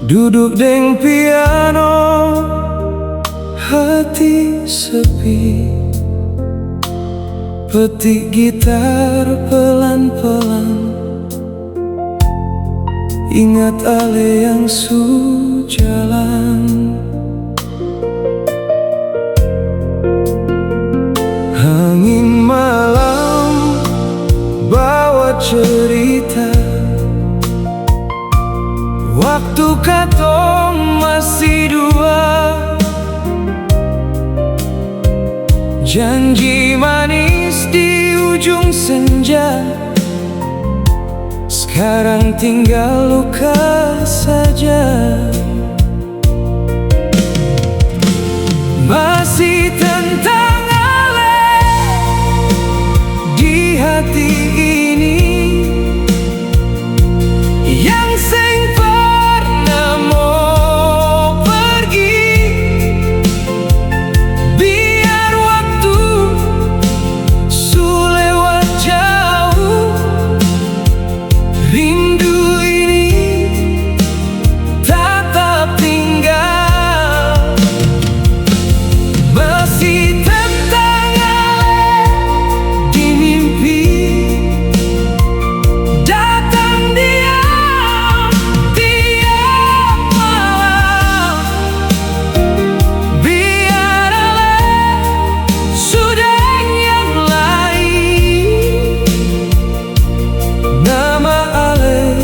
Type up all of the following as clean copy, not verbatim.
Duduk deng piano, hati sepi, petik gitar pelan-pelan, ingat ale yang jalan. Angin malam bawa cerita, waktu katong masih dua, janji manis di ujung senja, sekarang tinggal luka saja. Masih tentang ale di hati ini, yang seng pernah mau pergi. Biar waktu su lewat jauh, rindu ini tetap tinggal. Masih tentang ale di mimpi, datang diam tiap malam. Biar ale sudah yang lain, nama ale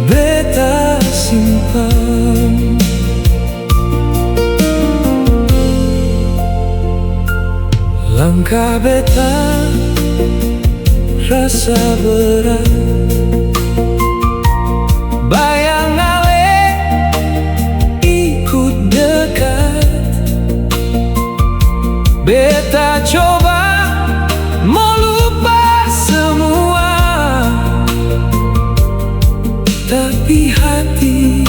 beta simpan. Langkah beta rasa berat, bayang ale ikut dekat. Beta coba mau lupa semua, tapi hati